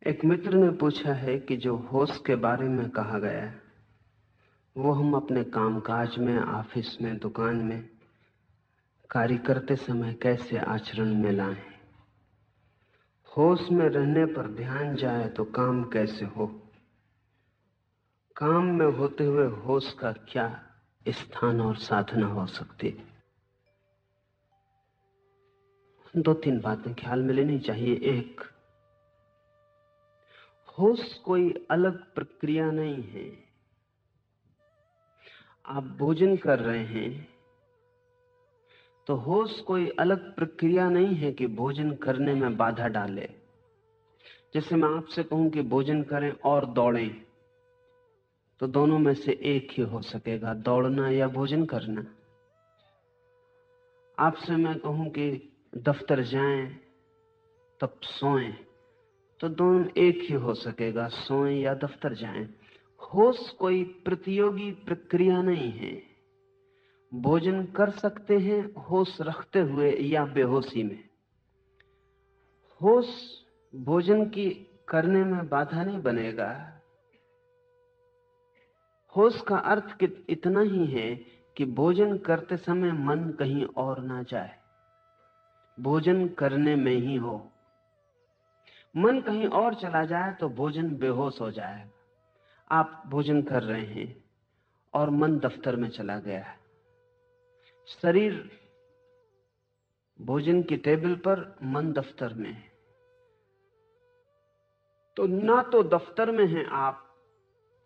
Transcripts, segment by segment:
एक मित्र ने पूछा है कि जो होश के बारे में कहा गया है वो हम अपने कामकाज में, ऑफिस में, दुकान में कार्य करते समय कैसे आचरण में लाएं। होश में रहने पर ध्यान जाए तो काम कैसे हो। काम में होते हुए होश का क्या स्थान और साधना हो सकती है। दो तीन बातें ख्याल में लेनी चाहिए। एक, होश कोई अलग प्रक्रिया नहीं है। आप भोजन कर रहे हैं तो होश कोई अलग प्रक्रिया नहीं है कि भोजन करने में बाधा डाले। जैसे मैं आपसे कहूं कि भोजन करें और दौड़ें, तो दोनों में से एक ही हो सकेगा, दौड़ना या भोजन करना। आपसे मैं कहूं कि दफ्तर जाएं तब सोएं, तो दोनों एक ही हो सकेगा, सोएं या दफ्तर जाएं। होश कोई प्रतियोगी प्रक्रिया नहीं है। भोजन कर सकते हैं होश रखते हुए या बेहोशी में। होश भोजन की करने में बाधा नहीं बनेगा। होश का अर्थ इतना ही है कि भोजन करते समय मन कहीं और ना जाए, भोजन करने में ही हो। मन कहीं और चला जाए तो भोजन बेहोश हो जाएगा। आप भोजन कर रहे हैं और मन दफ्तर में चला गया है। शरीर भोजन की टेबल पर, मन दफ्तर में है। तो ना तो दफ्तर में हैं आप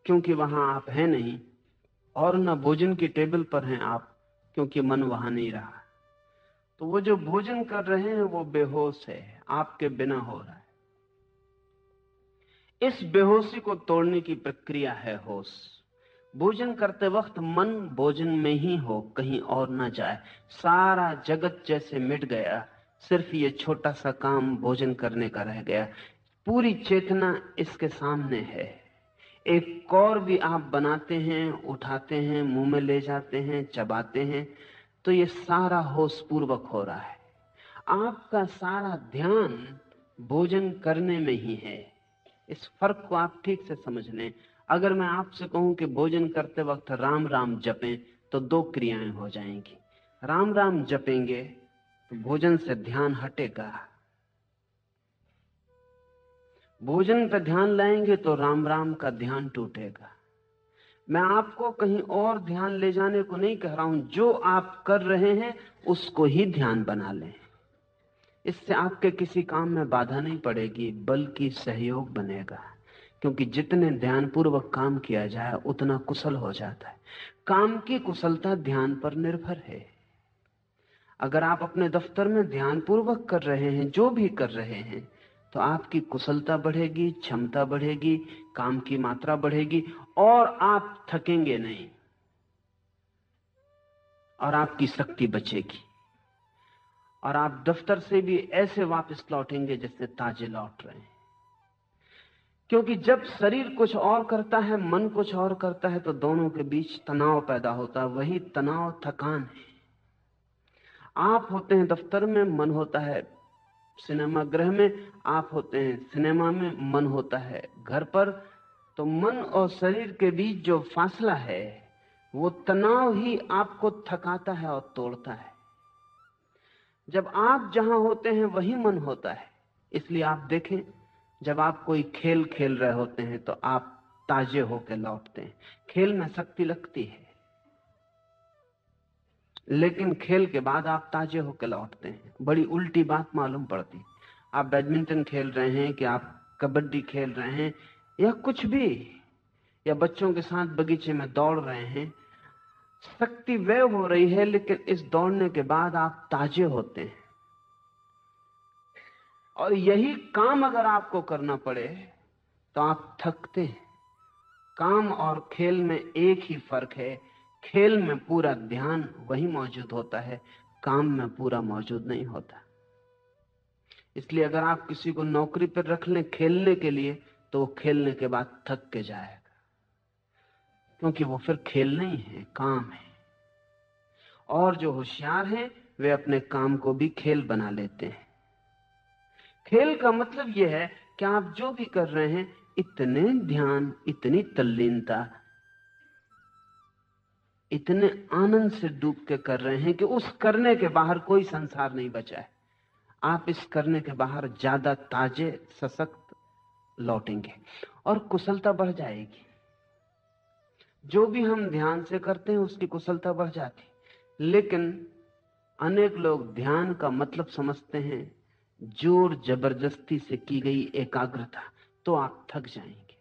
क्योंकि वहां आप हैं नहीं, और ना भोजन की टेबल पर हैं आप क्योंकि मन वहां नहीं रहा। तो वो जो भोजन कर रहे हैं वो बेहोश है, आपके बिना हो रहा है। इस बेहोशी को तोड़ने की प्रक्रिया है होश। भोजन करते वक्त मन भोजन में ही हो, कहीं और ना जाए। सारा जगत जैसे मिट गया, सिर्फ ये छोटा सा काम भोजन करने का रह गया। पूरी चेतना इसके सामने है। एक कौर भी आप बनाते हैं, उठाते हैं, मुंह में ले जाते हैं, चबाते हैं, तो ये सारा होश पूर्वक हो रहा है। आपका सारा ध्यान भोजन करने में ही है। इस फर्क को आप ठीक से समझ लें। अगर मैं आपसे कहूं कि भोजन करते वक्त राम राम जपें, तो दो क्रियाएं हो जाएंगी। राम राम जपेंगे तो भोजन से ध्यान हटेगा, भोजन पर ध्यान लाएंगे तो राम राम का ध्यान टूटेगा। मैं आपको कहीं और ध्यान ले जाने को नहीं कह रहा हूं, जो आप कर रहे हैं उसको ही ध्यान बना लें। इससे आपके किसी काम में बाधा नहीं पड़ेगी, बल्कि सहयोग बनेगा। क्योंकि जितने ध्यानपूर्वक काम किया जाए उतना कुशल हो जाता है। काम की कुशलता ध्यान पर निर्भर है। अगर आप अपने दफ्तर में ध्यानपूर्वक कर रहे हैं, जो भी कर रहे हैं, तो आपकी कुशलता बढ़ेगी, क्षमता बढ़ेगी, काम की मात्रा बढ़ेगी, और आप थकेंगे नहीं, और आपकी शक्ति बचेगी। और आप दफ्तर से भी ऐसे वापस लौटेंगे जैसे ताजे लौट रहे हैं। क्योंकि जब शरीर कुछ और करता है, मन कुछ और करता है, तो दोनों के बीच तनाव पैदा होता है। वही तनाव थकान है। आप होते हैं दफ्तर में, मन होता है सिनेमा गृह में। आप होते हैं सिनेमा में, मन होता है घर पर। तो मन और शरीर के बीच जो फासला है, वो तनाव ही आपको थकाता है और तोड़ता है। जब आप जहां होते हैं वही मन होता है। इसलिए आप देखें, जब आप कोई खेल खेल रहे होते हैं तो आप ताजे होकर लौटते हैं। खेल में शक्ति लगती है, लेकिन खेल के बाद आप ताजे होकर लौटते हैं। बड़ी उल्टी बात मालूम पड़ती। आप बैडमिंटन खेल रहे हैं कि आप कबड्डी खेल रहे हैं या कुछ भी, या बच्चों के साथ बगीचे में दौड़ रहे हैं, शक्ति व्यय हो रही है, लेकिन इस दौड़ने के बाद आप ताजे होते हैं। और यही काम अगर आपको करना पड़े तो आप थकते हैं। काम और खेल में एक ही फर्क है, खेल में पूरा ध्यान वही मौजूद होता है, काम में पूरा मौजूद नहीं होता। इसलिए अगर आप किसी को नौकरी पर रख लें खेलने के लिए, तो वो खेलने के बाद थक के जाएगा, क्योंकि वो फिर खेल नहीं है, काम है। और जो होशियार हैं वे अपने काम को भी खेल बना लेते हैं। खेल का मतलब यह है क्या आप जो भी कर रहे हैं इतने ध्यान, इतनी तल्लीनता, इतने आनंद से डूब के कर रहे हैं कि उस करने के बाहर कोई संसार नहीं बचा है। आप इस करने के बाहर ज्यादा ताजे, सशक्त लौटेंगे और कुशलता बढ़ जाएगी। जो भी हम ध्यान से करते हैं उसकी कुशलता बढ़ जाती। लेकिन अनेक लोग ध्यान का मतलब समझते हैं जोर जबरदस्ती से की गई एकाग्रता, तो आप थक जाएंगे।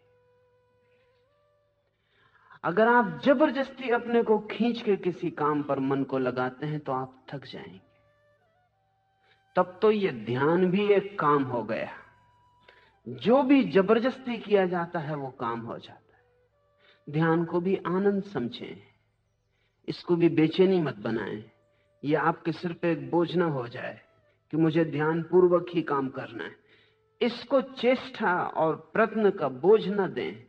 अगर आप जबरदस्ती अपने को खींच के किसी काम पर मन को लगाते हैं तो आप थक जाएंगे। तब तो ये ध्यान भी एक काम हो गया। जो भी जबरदस्ती किया जाता है वो काम हो जाता है। ध्यान को भी आनंद समझें, इसको भी बेचैनी मत बनाएं। ये आपके सिर पे एक बोझ ना हो जाए कि मुझे ध्यान पूर्वक ही काम करना है। इसको चेष्टा और प्रयत्न का बोझ ना दें,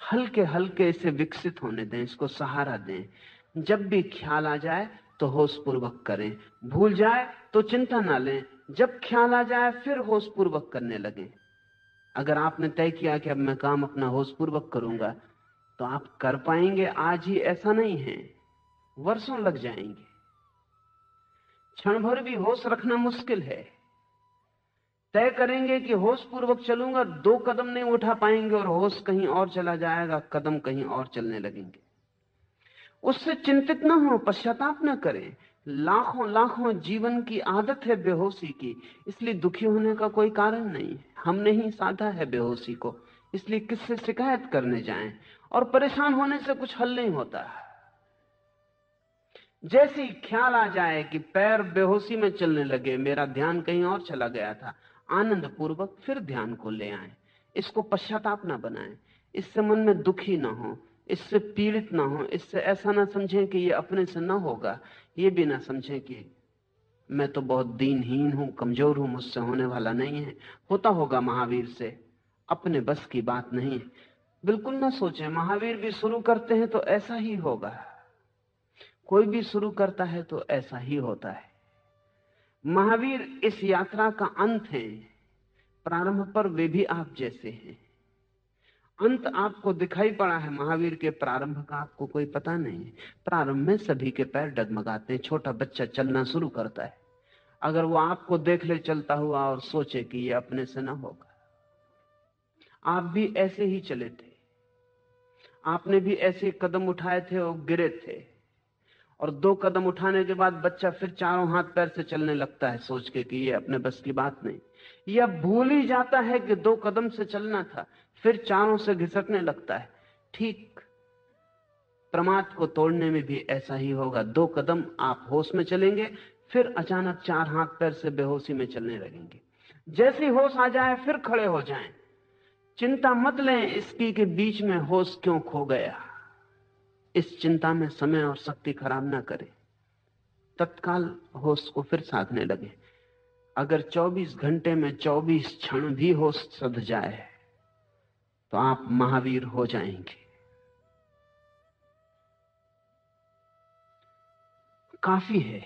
हल्के हल्के इसे विकसित होने दें, इसको सहारा दें। जब भी ख्याल आ जाए तो होश पूर्वक करें, भूल जाए तो चिंता ना लें। जब ख्याल आ जाए फिर होश पूर्वक करने लगें। अगर आपने तय किया कि अब मैं काम अपना होश पूर्वक करूंगा तो आप कर पाएंगे आज ही, ऐसा नहीं है, वर्षों लग जाएंगे। क्षण भर भी होश रखना मुश्किल है। तय करेंगे कि होश पूर्वक चलूंगा, 2 कदम नहीं उठा पाएंगे और होश कहीं और चला जाएगा, कदम कहीं और चलने लगेंगे। उससे चिंतित ना हो, पश्चाताप ना करें। लाखों लाखों जीवन की आदत है बेहोशी की, इसलिए दुखी होने का कोई कारण नहीं है। हमने ही साधा है बेहोशी को, इसलिए किससे शिकायत करने जाएं। और परेशान होने से कुछ हल नहीं होता। जैसे ही ख्याल आ जाए कि पैर बेहोशी में चलने लगे, मेरा ध्यान कहीं और चला गया था, आनंद पूर्वक फिर ध्यान को ले आए। इसको पश्चाताप ना बनाएं, इससे मन में दुखी ना हो, इससे पीड़ित ना हो, इससे ऐसा ना समझें कि ये अपने से ना होगा, ये भी ना समझें कि मैं तो बहुत दीनहीन हूं, कमजोर हूं, मुझसे होने वाला नहीं है। होता होगा महावीर से, अपने बस की बात नहीं है। बिल्कुल ना सोचें, महावीर भी शुरू करते हैं तो ऐसा ही होगा। कोई भी शुरू करता है तो ऐसा ही होता है। महावीर इस यात्रा का अंत है, प्रारंभ पर वे भी आप जैसे हैं। अंत आपको दिखाई पड़ा है, महावीर के प्रारंभ का आपको कोई पता नहीं है। प्रारंभ में सभी के पैर डगमगाते हैं। छोटा बच्चा चलना शुरू करता है, अगर वो आपको देख ले चलता हुआ और सोचे कि ये अपने से ना होगा। आप भी ऐसे ही चले थे, आपने भी ऐसे कदम उठाए थे और गिरे थे, और 2 कदम उठाने के बाद बच्चा फिर चारों हाथ पैर से चलने लगता है सोच के कि ये अपने बस की बात नहीं। यह भूल ही जाता है कि 2 कदम से चलना था, फिर चारों से घिसटने लगता है। ठीक प्रमाद को तोड़ने में भी ऐसा ही होगा। 2 कदम आप होश में चलेंगे, फिर अचानक 4 हाथ पैर से बेहोशी में चलने लगेंगे। जैसे होश आ जाए फिर खड़े हो जाएं। चिंता मत लें इसकी कि बीच में होश क्यों खो गया। इस चिंता में समय और शक्ति खराब ना करें, तत्काल होश को फिर साधने लगे। अगर 24 घंटे में 24 क्षण भी होश सध जाए तो आप महावीर हो जाएंगे। काफी है,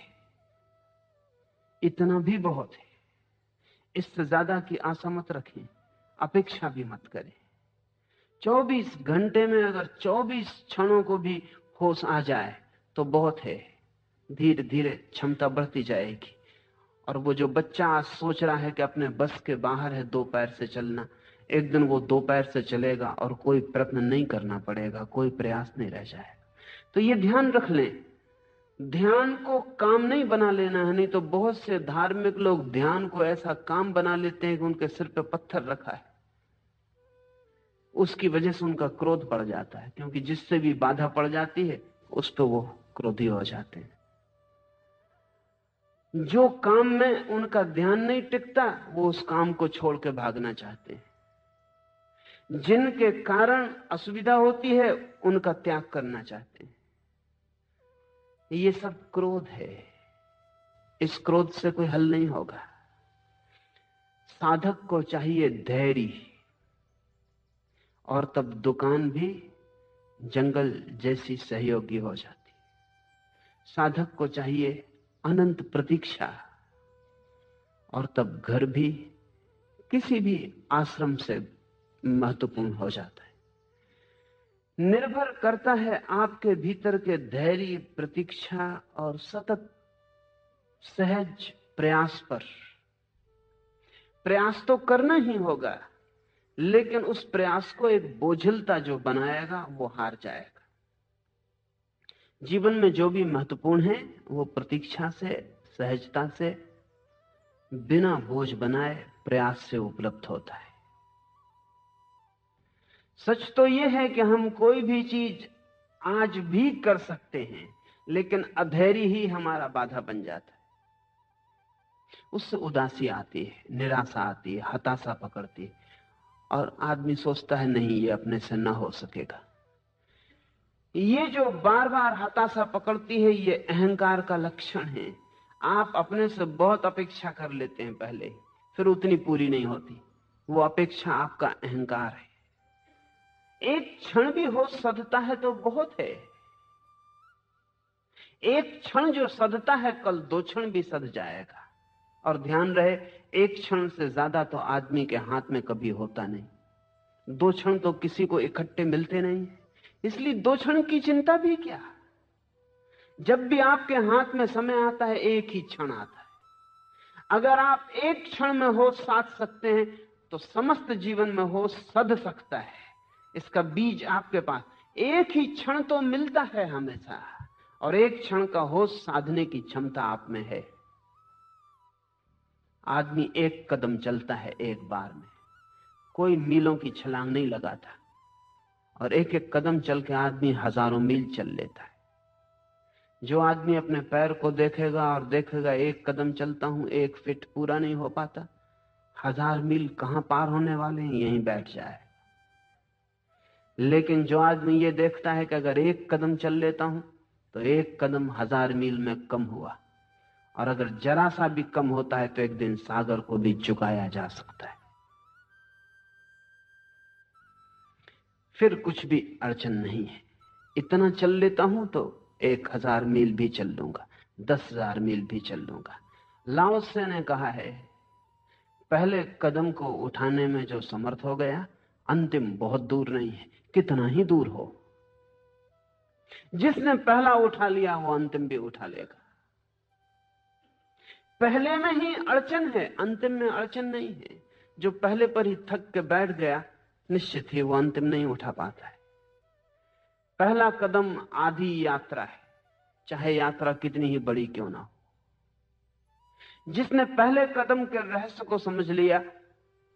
इतना भी बहुत है। इससे ज्यादा की आशा मत रखें, अपेक्षा भी मत करें। 24 घंटे में अगर 24 क्षणों को भी होश आ जाए तो बहुत है। धीरे धीरे क्षमता बढ़ती जाएगी। और वो जो बच्चा आज सोच रहा है कि अपने बस के बाहर है 2 पैर से चलना, एक दिन वो 2 पैर से चलेगा और कोई प्रयत्न नहीं करना पड़ेगा, कोई प्रयास नहीं रह जाएगा। तो ये ध्यान रख लें, ध्यान को काम नहीं बना लेना है। नहीं तो बहुत से धार्मिक लोग ध्यान को ऐसा काम बना लेते हैं कि उनके सिर पे पत्थर रखा है। उसकी वजह से उनका क्रोध बढ़ जाता है, क्योंकि जिससे भी बाधा पड़ जाती है उस पर वो क्रोधी हो जाते हैं। जो काम में उनका ध्यान नहीं टिकता वो उस काम को छोड़ के भागना चाहते हैं। जिनके कारण असुविधा होती है उनका त्याग करना चाहते हैं। ये सब क्रोध है, इस क्रोध से कोई हल नहीं होगा। साधक को चाहिए धैर्य, और तब दुकान भी जंगल जैसी सहयोगी हो जाती। साधक को चाहिए अनंत प्रतीक्षा, और तब घर भी किसी भी आश्रम से महत्वपूर्ण हो जाता है। निर्भर करता है आपके भीतर के धैर्य, प्रतीक्षा और सतत सहज प्रयास पर। प्रयास तो करना ही होगा, लेकिन उस प्रयास को एक बोझिलता जो बनाएगा वो हार जाएगा। जीवन में जो भी महत्वपूर्ण है वो प्रतीक्षा से, सहजता से, बिना बोझ बनाए प्रयास से उपलब्ध होता है। सच तो यह है कि हम कोई भी चीज आज भी कर सकते हैं, लेकिन अधैर्य ही हमारा बाधा बन जाता है। उससे उदासी आती है, निराशा आती है, हताशा पकड़ती है और आदमी सोचता है नहीं, ये अपने से ना हो सकेगा। ये जो बार बार हताशा पकड़ती है, ये अहंकार का लक्षण है। आप अपने से बहुत अपेक्षा कर लेते हैं पहले, फिर उतनी पूरी नहीं होती। वो अपेक्षा आपका अहंकार है। एक क्षण भी हो सधता है तो बहुत है। एक क्षण जो सधता है, कल 2 क्षण भी सध जाएगा। और ध्यान रहे, एक क्षण से ज्यादा तो आदमी के हाथ में कभी होता नहीं। 2 क्षण तो किसी को इकट्ठे मिलते नहीं, इसलिए 2 क्षण की चिंता भी क्या। जब भी आपके हाथ में समय आता है, एक ही क्षण आता है। अगर आप एक क्षण में होश साध सकते हैं तो समस्त जीवन में होश सध सकता है। इसका बीज आपके पास, एक ही क्षण तो मिलता है हमेशा, और एक क्षण का होश साधने की क्षमता आप में है। आदमी एक कदम चलता है एक बार में, कोई मीलों की छलांग नहीं लगाता, और एक एक कदम चल के आदमी हजारों मील चल लेता है। जो आदमी अपने पैर को देखेगा और देखेगा एक कदम चलता हूं, 1 फीट पूरा नहीं हो पाता, 1000 मील कहां पार होने वाले हैं, यहीं बैठ जाए। लेकिन जो आदमी ये देखता है कि अगर 1 कदम चल लेता हूं तो 1 कदम 1000 मील में कम हुआ, और अगर जरा सा भी कम होता है तो एक दिन सागर को भी चुकाया जा सकता है। फिर कुछ भी अड़चन नहीं है। इतना चल लेता हूं तो 1000 मील भी चल लूंगा, 10,000 मील भी चल लूंगा। लाओ त्से ने कहा है, पहले कदम को उठाने में जो समर्थ हो गया, अंतिम बहुत दूर नहीं है, कितना ही दूर हो। जिसने पहला उठा लिया वो अंतिम भी उठा लेगा। पहले में ही अड़चन है, अंतिम में अड़चन नहीं है। जो पहले पर ही थक के बैठ गया, निश्चित ही वो अंतिम नहीं उठा पाता है। पहला कदम आधी यात्रा है, चाहे यात्रा कितनी ही बड़ी क्यों ना हो। जिसने पहले कदम के रहस्य को समझ लिया,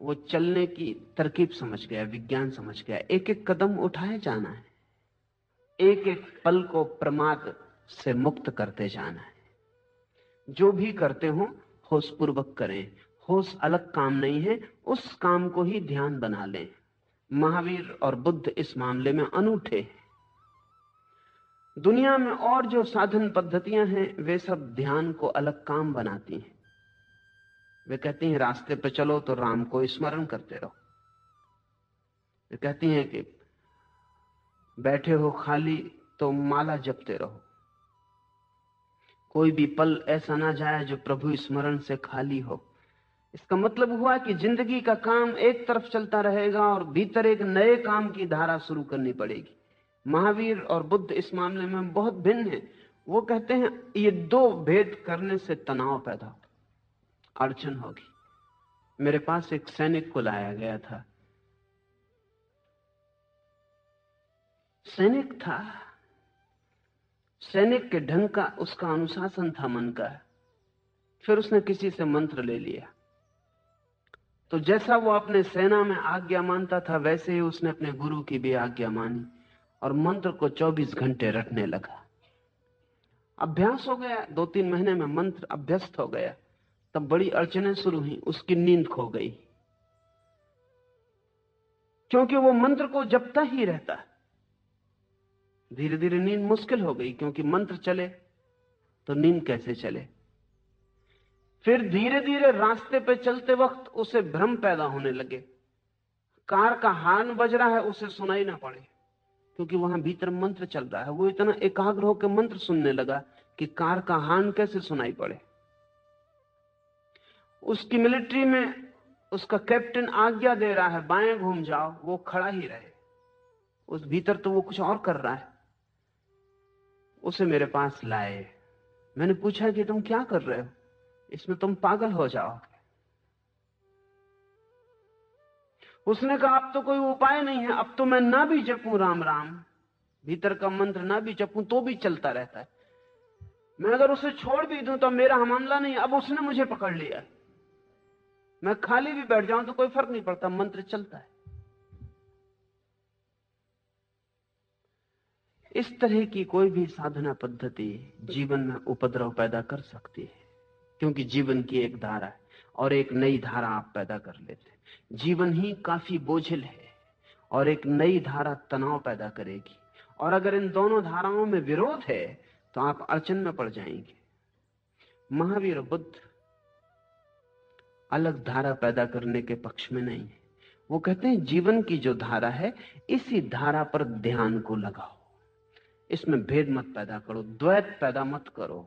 वो चलने की तरकीब समझ गया, विज्ञान समझ गया। एक एक कदम उठाए जाना है, एक एक पल को प्रमाद से मुक्त करते जाना है। जो भी करते हो होशपूर्वक करें। होश अलग काम नहीं है, उस काम को ही ध्यान बना लें। महावीर और बुद्ध इस मामले में अनूठे हैं। दुनिया में और जो साधन पद्धतियां हैं, वे सब ध्यान को अलग काम बनाती हैं। वे कहती हैं रास्ते पे चलो तो राम को स्मरण करते रहो। वे कहती हैं कि बैठे हो खाली तो माला जपते रहो। कोई भी पल ऐसा ना जाए जो प्रभु स्मरण से खाली हो। इसका मतलब हुआ कि जिंदगी का काम एक तरफ चलता रहेगा और भीतर एक नए काम की धारा शुरू करनी पड़ेगी। महावीर और बुद्ध इस मामले में बहुत भिन्न है। वो कहते हैं ये 2 भेद करने से तनाव पैदा हो, अड़चन होगी। मेरे पास एक सैनिक को लाया गया था। सैनिक था, सैनिक के ढंग का उसका अनुशासन था मन का। फिर उसने किसी से मंत्र ले लिया, तो जैसा वो अपने सेना में आज्ञा मानता था, वैसे ही उसने अपने गुरु की भी आज्ञा मानी और मंत्र को 24 घंटे रटने लगा। अभ्यास हो गया, 2-3 महीने में मंत्र अभ्यस्त हो गया। तब बड़ी अड़चनें शुरू हुई, उसकी नींद खो गई, क्योंकि वो मंत्र को जपता ही रहता। धीरे धीरे नींद मुश्किल हो गई, क्योंकि मंत्र चले तो नींद कैसे चले। फिर धीरे धीरे रास्ते पे चलते वक्त उसे भ्रम पैदा होने लगे। कार का हॉर्न बज रहा है, उसे सुनाई ना पड़े, क्योंकि वहां भीतर मंत्र चल रहा है। वो इतना एकाग्र होकर मंत्र सुनने लगा कि कार का हॉर्न कैसे सुनाई पड़े। उसकी मिलिट्री में उसका कैप्टन आज्ञा दे रहा है बाएं घूम जाओ, वो खड़ा ही रहे। उस भीतर तो वो कुछ और कर रहा है। उसे मेरे पास लाए। मैंने पूछा कि तुम क्या कर रहे हो, इसमें तुम पागल हो जाओगे। उसने कहा अब तो कोई उपाय नहीं है, अब तो मैं ना भी जपूं राम राम, भीतर का मंत्र ना भी जपूं तो भी चलता रहता है। मैं अगर उसे छोड़ भी दूं तो मेरा मामला नहीं, अब उसने मुझे पकड़ लिया। मैं खाली भी बैठ जाऊं तो कोई फर्क नहीं पड़ता, मंत्र चलता है। इस तरह की कोई भी साधना पद्धति जीवन में उपद्रव पैदा कर सकती है, क्योंकि जीवन की एक धारा है और एक नई धारा आप पैदा कर लेते हैं। जीवन ही काफी बोझिल है और एक नई धारा तनाव पैदा करेगी, और अगर इन दोनों धाराओं में विरोध है तो आप अड़चन में पड़ जाएंगे। महावीर बुद्ध अलग धारा पैदा करने के पक्ष में नहीं है। वो कहते हैं जीवन की जो धारा है, इसी धारा पर ध्यान को लगाओ, इसमें भेद मत पैदा करो, द्वैत पैदा मत करो।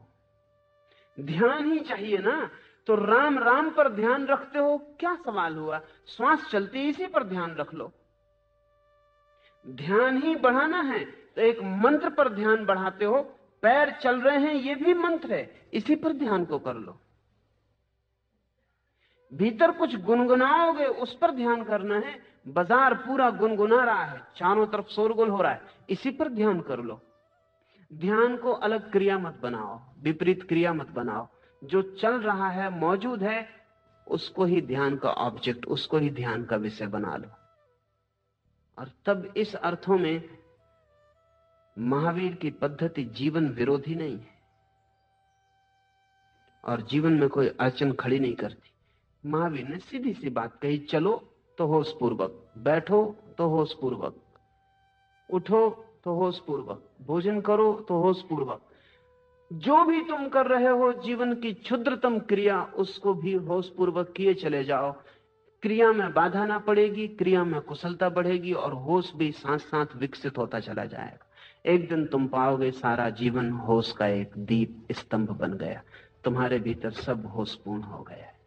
ध्यान ही चाहिए ना, तो राम राम पर ध्यान रखते हो, क्या सवाल हुआ? श्वास चलती इसी पर ध्यान रख लो। ध्यान ही बढ़ाना है तो एक मंत्र पर ध्यान बढ़ाते हो, पैर चल रहे हैं ये भी मंत्र है, इसी पर ध्यान को कर लो। भीतर कुछ गुनगुनाओगे, उस पर ध्यान करना है। बाजार पूरा गुनगुना रहा है, चारों तरफ शोरगुल हो रहा है, इसी पर ध्यान कर लो। ध्यान को अलग क्रिया मत बनाओ, विपरीत क्रिया मत बनाओ। जो चल रहा है, मौजूद है, उसको ही ध्यान का ऑब्जेक्ट, उसको ही ध्यान का विषय बना लो। और तब इस अर्थों में महावीर की पद्धति जीवन विरोधी नहीं है और जीवन में कोई अड़चन खड़ी नहीं करती। महावीर ने सीधी सी बात कही, चलो तो होश पूर्वक, बैठो तो होश पूर्वक, उठो तो होश पूर्वक, भोजन करो तो होश पूर्वक। जो भी तुम कर रहे हो जीवन की क्षुद्रतम क्रिया, उसको भी होश पूर्वक किए चले जाओ। क्रिया में बाधा ना पड़ेगी, क्रिया में कुशलता बढ़ेगी और होश भी साथ साथ विकसित होता चला जाएगा। एक दिन तुम पाओगे सारा जीवन होश का एक दीप स्तंभ बन गया, तुम्हारे भीतर सब होशपूर्ण हो गया है।